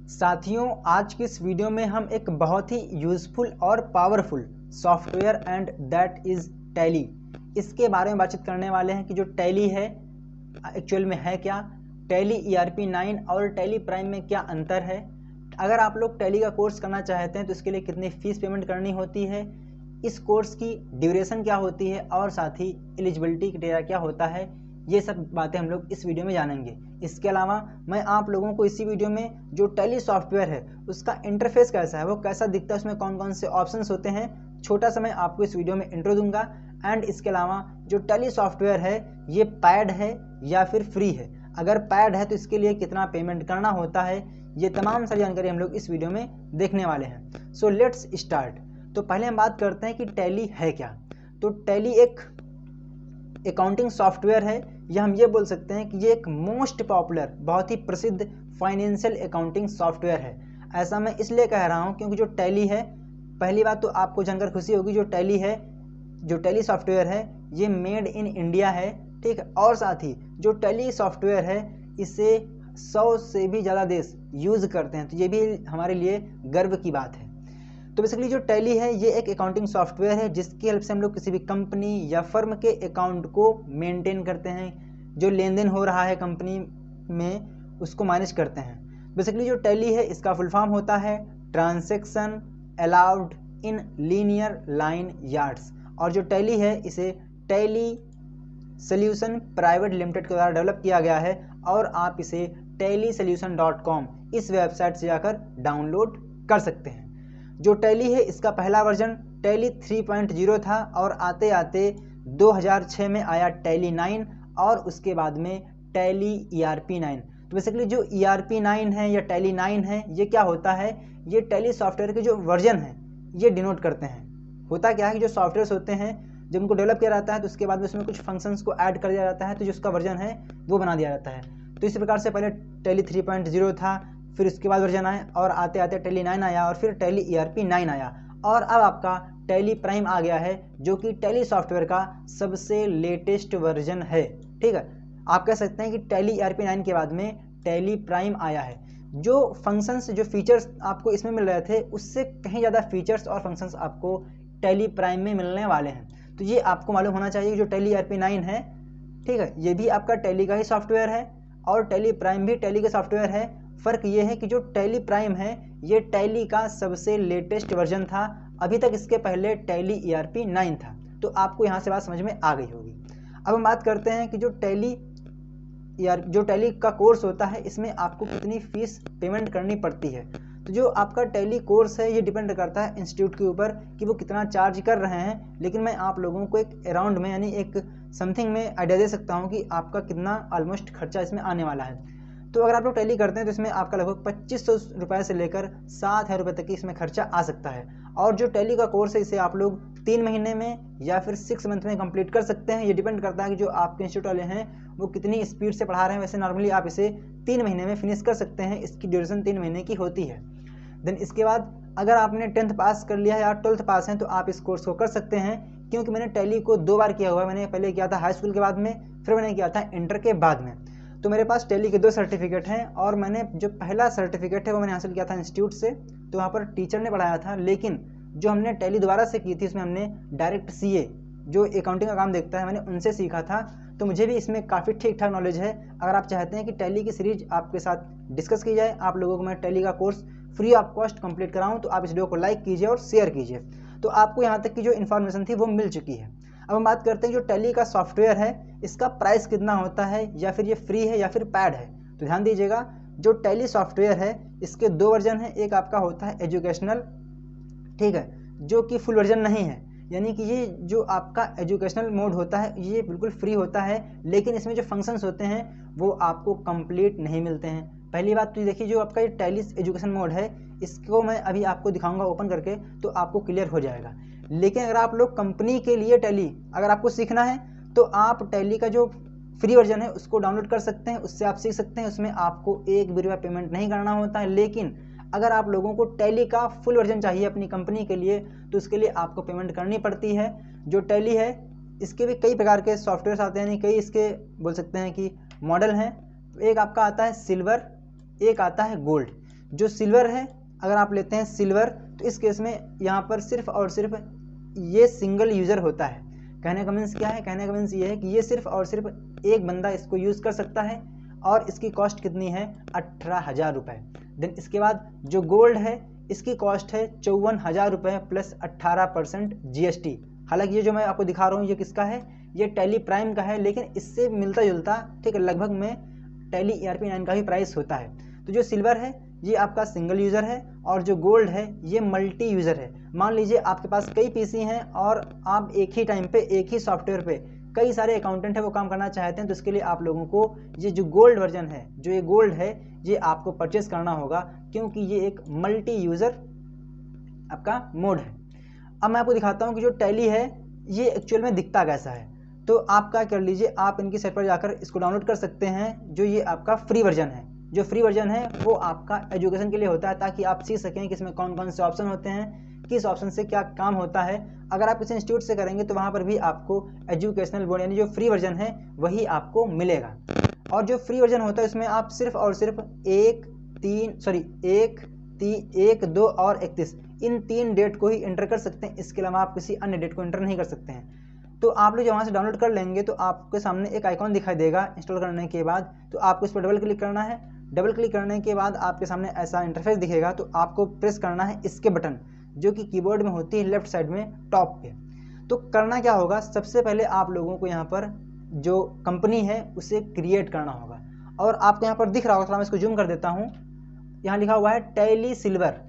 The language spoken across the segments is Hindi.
साथियों, आज की इस वीडियो में हम एक बहुत ही यूज़फुल और powerful software and that is tally इसके बारे में बातचीत करने वाले हैं कि जो टैली है एक्चुअल में है क्या, टैली ERP9 और टैली प्राइम में क्या अंतर है, अगर आप लोग टैली का कोर्स करना चाहते हैं तो इसके लिए कितनी फ़ीस पेमेंट करनी होती है, इस कोर्स की ड्यूरेशन क्या होती है और साथ ही एलिजिबिलिटी क्राइटेरिया क्या होता है, ये सब बातें हम लोग इस वीडियो में जानेंगे। इसके अलावा मैं आप लोगों को इसी वीडियो में जो टैली सॉफ्टवेयर है उसका इंटरफेस कैसा है, वो कैसा दिखता है, उसमें कौन कौन से ऑप्शंस होते हैं, छोटा सा मैं आपको इस वीडियो में इंट्रो दूंगा। एंड इसके अलावा जो टैली सॉफ्टवेयर है ये पैड है या फिर फ्री है, अगर पैड है तो इसके लिए कितना पेमेंट करना होता है, ये तमाम सारी जानकारी हम लोग इस वीडियो में देखने वाले हैं। So let's start. तो पहले हम बात करते हैं कि टैली है क्या। तो टैली एक अकाउंटिंग सॉफ्टवेयर है, या हम ये बोल सकते हैं कि ये एक मोस्ट पॉपुलर, बहुत ही प्रसिद्ध फाइनेंशियल अकाउंटिंग सॉफ्टवेयर है। ऐसा मैं इसलिए कह रहा हूँ क्योंकि जो टैली है, पहली बात तो आपको जानकर खुशी होगी, जो टैली है, जो टैली सॉफ्टवेयर है ये मेड इन इंडिया है, ठीक है। और साथ ही जो टैली सॉफ्टवेयर है इसे 100 से भी ज़्यादा देश यूज़ करते हैं, तो ये भी हमारे लिए गर्व की बात है। तो बेसिकली जो टैली है ये एक अकाउंटिंग सॉफ्टवेयर है जिसकी हेल्प से हम लोग किसी भी कंपनी या फर्म के अकाउंट को मेंटेन करते हैं, जो लेन देन हो रहा है कंपनी में उसको मैनेज करते हैं। बेसिकली जो टैली है इसका फुल फॉर्म होता है transaction allowed in linear line yards, और जो टैली है इसे टैली सॉल्यूशन प्राइवेट लिमिटेड के द्वारा डेवलप किया गया है, और आप इसे tellysolution.com इस वेबसाइट से जाकर डाउनलोड कर सकते हैं। जो टैली है इसका पहला वर्जन टैली 3.0 था, और आते आते 2006 में आया टैली 9 और उसके बाद में टैली ERP9। तो बेसिकली जो ERP9 है या टैली 9 है ये क्या होता है, ये टैली सॉफ्टवेयर के जो वर्जन है ये डिनोट करते हैं। होता क्या है कि जो सॉफ्टवेयर्स होते हैं जब उनको डेवलप किया जाता है तो उसके बाद में उसमें कुछ फंक्शंस को ऐड कर दिया जाता है, तो जो उसका वर्जन है वो बना दिया जाता है। तो इस प्रकार से पहले टैली 3.0 था, फिर उसके बाद वर्जन आए और आते आते टैली 9 आया और फिर टैली ERP9 आया, और अब आपका टैली प्राइम आ गया है जो कि टैली सॉफ्टवेयर का सबसे लेटेस्ट वर्जन है, ठीक है। आप कह सकते हैं कि टैली ERP9 के बाद में टैली प्राइम आया है। जो फंक्शंस, जो फीचर्स आपको इसमें मिल रहे थे उससे कहीं ज़्यादा फीचर्स और फंक्शंस आपको टैली प्राइम में मिलने वाले हैं। तो ये आपको मालूम होना चाहिए कि जो टैली ERP9 है, ठीक है, ये भी आपका टैली का ही सॉफ्टवेयर है और टैली प्राइम भी टैली का सॉफ्टवेयर है। फ़र्क ये है कि जो टैली प्राइम है ये टैली का सबसे लेटेस्ट वर्जन था, अभी तक इसके पहले टैली ERP9 था। तो आपको यहाँ से बात समझ में आ गई होगी। अब हम बात करते हैं कि जो टैली का कोर्स होता है इसमें आपको कितनी फ़ीस पेमेंट करनी पड़ती है। तो जो आपका टैली कोर्स है ये डिपेंड करता है इंस्टीट्यूट के ऊपर कि वो कितना चार्ज कर रहे हैं, लेकिन मैं आप लोगों को एक अराउंड में यानी एक समथिंग में आइडिया दे सकता हूँ कि आपका कितना ऑलमोस्ट खर्चा इसमें आने वाला है। तो अगर आप लोग टैली करते हैं तो इसमें आपका लगभग 2500 रुपये से लेकर 7,000 रुपये तक की इसमें खर्चा आ सकता है। और जो टैली का कोर्स है इसे आप लोग 3 महीने में या फिर 6 मंथ में कंप्लीट कर सकते हैं। ये डिपेंड करता है कि जो आपके इंस्टीट्यूट वाले हैं वो कितनी स्पीड से पढ़ा रहे हैं। वैसे नॉर्मली आप इसे 3 महीने में फिनिश कर सकते हैं, इसकी ड्यूरेशन 3 महीने की होती है। देन इसके बाद अगर आपने 10th पास कर लिया है या 12th पास हैं तो आप इस कोर्स को कर सकते हैं, क्योंकि मैंने टैली को 2 बार किया हुआ है। मैंने पहले किया था हाई स्कूल के बाद में, फिर मैंने किया था इंटर के बाद में। तो मेरे पास टैली के 2 सर्टिफिकेट हैं, और मैंने जो पहला सर्टिफिकेट है वो मैंने हासिल किया था इंस्टीट्यूट से, तो वहाँ पर टीचर ने पढ़ाया था। लेकिन जो हमने टैली दोबारा से की थी इसमें हमने डायरेक्ट CA जो अकाउंटिंग का काम देखता है मैंने उनसे सीखा था, तो मुझे भी इसमें काफ़ी ठीक ठाक नॉलेज है। अगर आप चाहते हैं कि टैली की सीरीज आपके साथ डिस्कस की जाए, आप लोगों को मैं टैली का course free of cost complete कराऊं, तो आप इस वीडियो को लाइक कीजिए और शेयर कीजिए। तो आपको यहाँ तक की जो इन्फॉर्मेशन थी वो मिल चुकी है। अब हम बात करते हैं जो टैली का सॉफ्टवेयर है इसका प्राइस कितना होता है, या फिर ये फ्री है या फिर पैड है। तो ध्यान दीजिएगा, जो टैली सॉफ्टवेयर है इसके 2 वर्जन है। एक आपका होता है एजुकेशनल, ठीक है, जो कि फुल वर्जन नहीं है, यानी कि ये जो आपका एजुकेशनल मोड होता है ये बिल्कुल फ्री होता है, लेकिन इसमें जो फंक्शंस होते हैं वो आपको कंप्लीट नहीं मिलते हैं। पहली बात तो देखिए, जो आपका ये टैली एजुकेशन मोड है इसको मैं अभी आपको दिखाऊंगा ओपन करके, तो आपको क्लियर हो जाएगा। लेकिन अगर आप लोग कंपनी के लिए टैली अगर आपको सीखना है तो आप टैली का जो फ्री वर्जन है उसको डाउनलोड कर सकते हैं, उससे आप सीख सकते हैं। उसमें आपको 1 भी रुपया पेमेंट नहीं करना होता है। लेकिन अगर आप लोगों को टैली का फुल वर्जन चाहिए अपनी कंपनी के लिए तो उसके लिए आपको पेमेंट करनी पड़ती है। जो टैली है इसके भी कई प्रकार के सॉफ्टवेयर आते हैं, कई इसके बोल सकते हैं कि मॉडल हैं। एक आपका आता है सिल्वर, एक आता है गोल्ड। जो सिल्वर है, अगर आप लेते हैं सिल्वर, तो इस केस में यहाँ पर सिर्फ और सिर्फ ये सिंगल यूज़र होता है। कहने का मीन्स क्या है, कहने का मीन्स ये है कि ये सिर्फ और सिर्फ एक बंदा इसको यूज़ कर सकता है और इसकी कॉस्ट कितनी है 18,000 रुपये। देन इसके बाद जो गोल्ड है इसकी कॉस्ट है 54,000 रुपये प्लस 18% GST। हालांकि ये जो मैं आपको दिखा रहा हूँ ये किसका है, ये टैली प्राइम का है, लेकिन इससे मिलता जुलता, ठीक है, लगभग में टैली ERP9 का ही प्राइस होता है। तो जो सिल्वर है ये आपका सिंगल यूज़र है और जो गोल्ड है ये मल्टी यूज़र है। मान लीजिए आपके पास कई PC हैं और आप एक ही टाइम पे एक ही सॉफ्टवेयर पे कई सारे अकाउंटेंट है वो काम करना चाहते हैं, तो इसके लिए आप लोगों को ये जो गोल्ड वर्जन है, जो ये गोल्ड है, ये आपको परचेस करना होगा, क्योंकि ये एक मल्टी यूज़र आपका मोड है। अब मैं आपको दिखाता हूँ कि जो टैली है ये एक्चुअल में दिखता कैसा है। तो आप क्या कर लीजिए, आप इनकी साइट पर जाकर इसको डाउनलोड कर सकते हैं। जो ये आपका फ्री वर्जन है, जो फ्री वर्जन है वो आपका एजुकेशन के लिए होता है, ताकि आप सीख सकें कि इसमें कौन कौन से ऑप्शन होते हैं, किस ऑप्शन से क्या काम होता है। अगर आप किसी इंस्टीट्यूट से करेंगे तो वहाँ पर भी आपको एजुकेशनल बोर्ड यानी जो फ्री वर्जन है वही आपको मिलेगा। और जो फ्री वर्जन होता है उसमें आप सिर्फ और सिर्फ 1, 2 और 31 इन 3 डेट को ही एंटर कर सकते हैं। इसके अलावा आप किसी अन्य डेट को एंटर नहीं कर सकते हैं। तो आप लोग वहाँ से डाउनलोड कर लेंगे तो आपके सामने एक आइकॉन दिखाई देगा इंस्टॉल करने के बाद, तो आपको इस पर डबल क्लिक करना है। डबल क्लिक करने के बाद आपके सामने ऐसा इंटरफेस दिखेगा, तो आपको प्रेस करना है इसके बटन जो कि कीबोर्ड में होती है लेफ्ट साइड में टॉप पे। तो करना क्या होगा, सबसे पहले आप लोगों को यहाँ पर जो कंपनी है उसे क्रिएट करना होगा। और आपको यहाँ पर दिख रहा होगा, थोड़ा मैं इसको जूम कर देता हूँ, यहाँ लिखा हुआ है टैली सिल्वर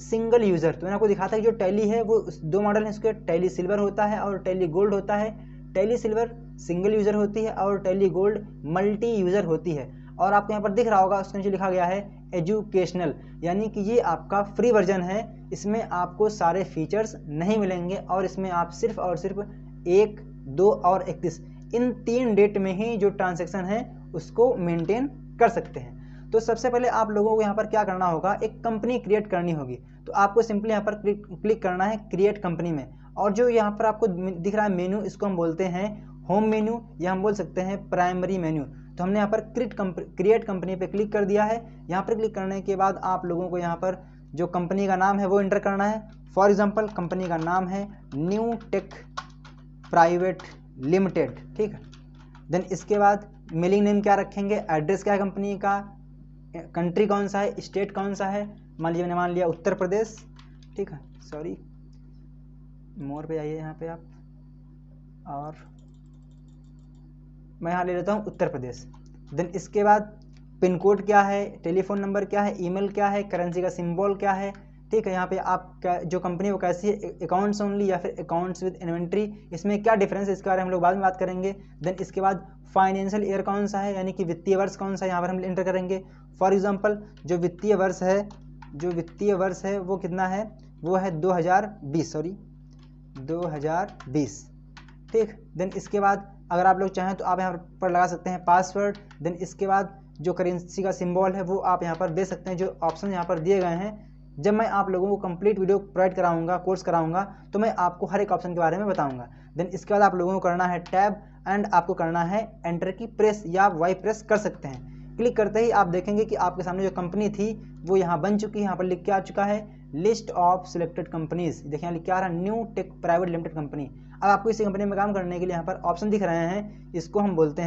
सिंगल यूज़र। तो मैंने आपको दिखा था कि जो टैली है वो 2 मॉडल है इसके, टैली सिल्वर होता है और टैली गोल्ड होता है। टैली सिल्वर सिंगल यूज़र होती है और टैली गोल्ड मल्टी यूज़र होती है। और आपको यहाँ पर दिख रहा होगा उसके नीचे लिखा गया है एजुकेशनल, यानी कि ये आपका फ्री वर्जन है। इसमें आपको सारे फीचर्स नहीं मिलेंगे और इसमें आप सिर्फ और सिर्फ 1, 2 और 31 इन 3 डेट में ही जो ट्रांजैक्शन है उसको मेंटेन कर सकते हैं। तो सबसे पहले आप लोगों को यहाँ पर क्या करना होगा, एक कंपनी क्रिएट करनी होगी। तो आपको सिंपली यहाँ पर क्लिक करना है क्रिएट कंपनी में। और जो यहाँ पर आपको दिख रहा है मेनू, इसको हम बोलते हैं होम मेन्यू या हम बोल सकते हैं प्राइमरी मेन्यू। तो हमने यहाँ पर क्रिएट कंपनी पे क्लिक कर दिया है। यहाँ पर क्लिक करने के बाद आप लोगों को यहाँ पर जो कंपनी का नाम है वो एंटर करना है। फॉर एग्जांपल कंपनी का नाम है न्यू टेक प्राइवेट लिमिटेड, ठीक है। देन इसके बाद मेलिंग नेम क्या रखेंगे, एड्रेस क्या है कंपनी का, कंट्री कौन सा है, स्टेट कौन सा है। मान लीजिए मैंने मान लिया उत्तर प्रदेश, ठीक है, सॉरी मोर पे जाइए यहाँ पे आप, और मैं यहाँ ले लेता हूँ उत्तर प्रदेश। देन इसके बाद पिन कोड क्या है, टेलीफोन नंबर क्या है, ईमेल क्या है, करेंसी का सिंबल क्या है, ठीक है। यहाँ पे आप जो कंपनी वो कैसी है, अकाउंट्स ओनली या फिर अकाउंट्स विद इन्वेंट्री, इसमें क्या डिफरेंस है इसके बारे में हम लोग बाद में बात करेंगे। देन इसके बाद फाइनेंशियल ईयर कौन सा है, यानी कि वित्तीय वर्ष कौन सा है, यहाँ पर हम एंटर करेंगे। फॉर एग्जांपल जो वित्तीय वर्ष है वो कितना है, वो है 2020, ठीक। देन इसके बाद अगर आप लोग चाहें तो आप यहाँ पर लगा सकते हैं पासवर्ड। देन इसके बाद जो करेंसी का सिंबल है वो आप यहाँ पर दे सकते हैं। जो ऑप्शन यहाँ पर दिए गए हैं, जब मैं आप लोगों को कंप्लीट वीडियो प्रोवाइड कराऊंगा, कोर्स कराऊंगा, तो मैं आपको हर एक ऑप्शन के बारे में बताऊंगा। देन इसके बाद आप लोगों को करना है टैब एंड आपको करना है एंटर की प्रेस या वाई प्रेस कर सकते हैं। क्लिक करते ही आप देखेंगे कि आपके सामने जो कंपनी थी वो यहाँ बन चुकी है। यहाँ पर लिख के आ चुका है लिस्ट ऑफ सिलेक्टेड कंपनीज, देखिए यहाँ लिख के आ रहा है new take private limited company. अब आपको इसी कंपनी में काम करने के लिए यहाँ पर ऑप्शन दिख रहे हैं, इसको हम बोल सकते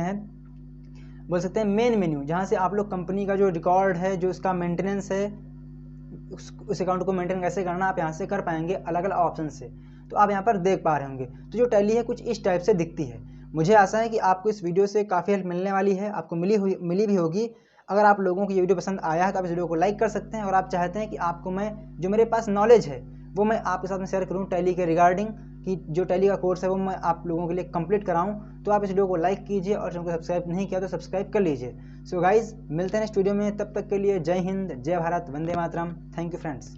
हैं मेन मेन्यू, जहाँ से आप लोग कंपनी का जो रिकॉर्ड है, जो इसका मेंटेनेंस है, उस अकाउंट को मेंटेन कैसे करना आप यहाँ से कर पाएंगे अलग अलग ऑप्शन से। तो आप यहाँ पर देख पा रहे होंगे। तो जो टैली है कुछ इस टाइप से दिखती है। मुझे आशा है कि आपको इस वीडियो से काफ़ी हेल्प मिलने वाली है, आपको मिली भी होगी। अगर आप लोगों को ये वीडियो पसंद आया है तो आप इस वीडियो को लाइक कर सकते हैं। और आप चाहते हैं कि आपको मैं जो मेरे पास नॉलेज है वो मैं आपके साथ में शेयर करूँ टैली के रिगार्डिंग, कि जो टैली का कोर्स है वो मैं आप लोगों के लिए कंप्लीट कराऊं, तो आप इस वीडियो को लाइक कीजिए और चैनल को सब्सक्राइब नहीं किया तो सब्सक्राइब कर लीजिए। सो गाइज मिलते हैं नेक्स्ट वीडियो में, तब तक के लिए जय हिंद, जय भारत, वंदे मातरम। Thank you friends.